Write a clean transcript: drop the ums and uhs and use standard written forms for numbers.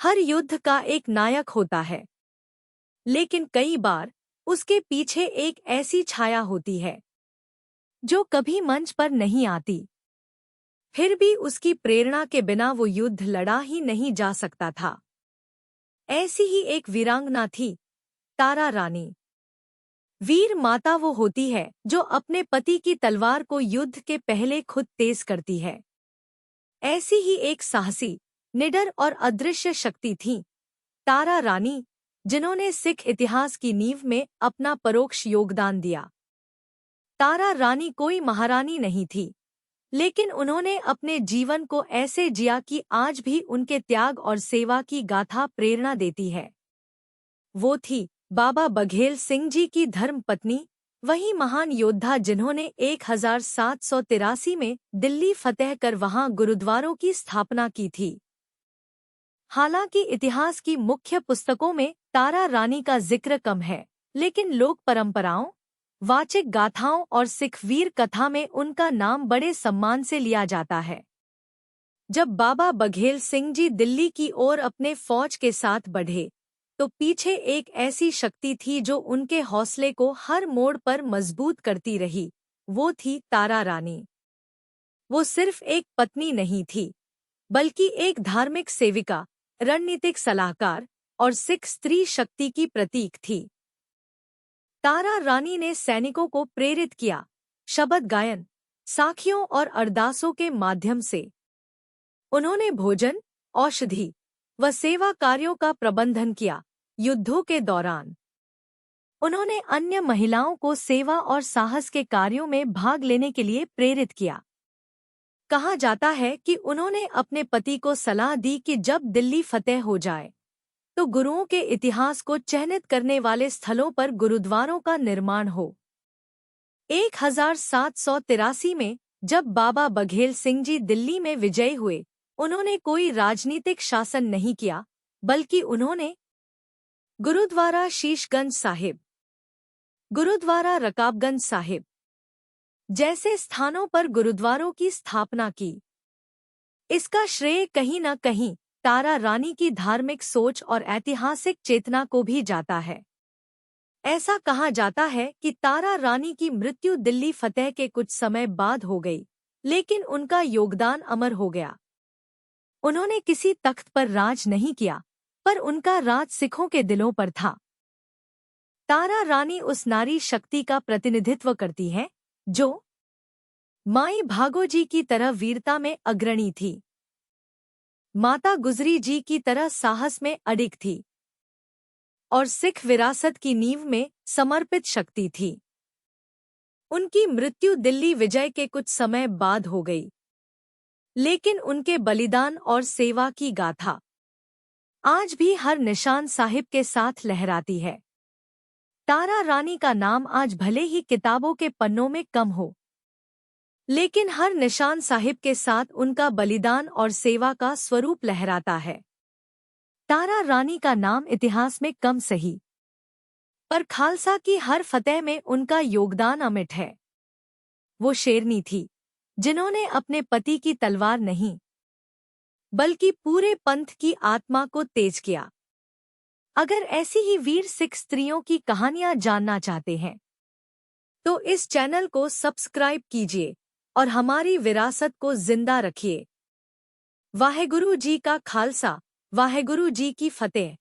हर युद्ध का एक नायक होता है, लेकिन कई बार उसके पीछे एक ऐसी छाया होती है जो कभी मंच पर नहीं आती। फिर भी उसकी प्रेरणा के बिना वो युद्ध लड़ा ही नहीं जा सकता था। ऐसी ही एक वीरांगना थी, तारा रानी। वीर माता वो होती है जो अपने पति की तलवार को युद्ध के पहले खुद तेज करती है। ऐसी ही एक साहसी, निडर और अदृश्य शक्ति थी तारा रानी, जिन्होंने सिख इतिहास की नींव में अपना परोक्ष योगदान दिया। तारा रानी कोई महारानी नहीं थी, लेकिन उन्होंने अपने जीवन को ऐसे जिया कि आज भी उनके त्याग और सेवा की गाथा प्रेरणा देती है। वो थी बाबा बघेल सिंह जी की धर्मपत्नी, वही महान योद्धा जिन्होंने 1783 में दिल्ली फतेह कर वहां गुरुद्वारों की स्थापना की थी। हालांकि इतिहास की मुख्य पुस्तकों में तारा रानी का जिक्र कम है, लेकिन लोक परंपराओं, वाचिक गाथाओं और सिख वीर कथा में उनका नाम बड़े सम्मान से लिया जाता है। जब बाबा बघेल सिंह जी दिल्ली की ओर अपने फौज के साथ बढ़े, तो पीछे एक ऐसी शक्ति थी जो उनके हौसले को हर मोड़ पर मजबूत करती रही। वो थी तारा रानी। वो सिर्फ एक पत्नी नहीं थी, बल्कि एक धार्मिक सेविका, रणनीतिक सलाहकार और सिख स्त्री शक्ति की प्रतीक थी। तारा रानी ने सैनिकों को प्रेरित किया, शबद गायन, साखियों और अरदासों के माध्यम से। उन्होंने भोजन, औषधि व सेवा कार्यों का प्रबंधन किया। युद्धों के दौरान उन्होंने अन्य महिलाओं को सेवा और साहस के कार्यों में भाग लेने के लिए प्रेरित किया। कहा जाता है कि उन्होंने अपने पति को सलाह दी कि जब दिल्ली फतेह हो जाए, तो गुरुओं के इतिहास को चिह्नित करने वाले स्थलों पर गुरुद्वारों का निर्माण हो। 1783 में जब बाबा बघेल सिंह जी दिल्ली में विजयी हुए, उन्होंने कोई राजनीतिक शासन नहीं किया, बल्कि उन्होंने गुरुद्वारा शीशगंज साहिब, गुरुद्वारा रकाबगंज साहिब जैसे स्थानों पर गुरुद्वारों की स्थापना की। इसका श्रेय कहीं न कहीं तारा रानी की धार्मिक सोच और ऐतिहासिक चेतना को भी जाता है। ऐसा कहा जाता है कि तारा रानी की मृत्यु दिल्ली फतेह के कुछ समय बाद हो गई, लेकिन उनका योगदान अमर हो गया। उन्होंने किसी तख्त पर राज नहीं किया, पर उनका राज सिखों के दिलों पर था। तारा रानी उस नारी शक्ति का प्रतिनिधित्व करती है जो माई भागो जी की तरह वीरता में अग्रणी थी, माता गुजरी जी की तरह साहस में अडिग थी और सिख विरासत की नींव में समर्पित शक्ति थी। उनकी मृत्यु दिल्ली विजय के कुछ समय बाद हो गई, लेकिन उनके बलिदान और सेवा की गाथा आज भी हर निशान साहिब के साथ लहराती है। तारा रानी का नाम आज भले ही किताबों के पन्नों में कम हो, लेकिन हर निशान साहिब के साथ उनका बलिदान और सेवा का स्वरूप लहराता है। तारा रानी का नाम इतिहास में कम सही, पर खालसा की हर फतेह में उनका योगदान अमिट है। वो शेरनी थी जिन्होंने अपने पति की तलवार नहीं, बल्कि पूरे पंथ की आत्मा को तेज किया। अगर ऐसी ही वीर सिख स्त्रियों की कहानियां जानना चाहते हैं, तो इस चैनल को सब्सक्राइब कीजिए और हमारी विरासत को जिंदा रखिए। वाहेगुरु जी का खालसा, वाहेगुरु जी की फतेह।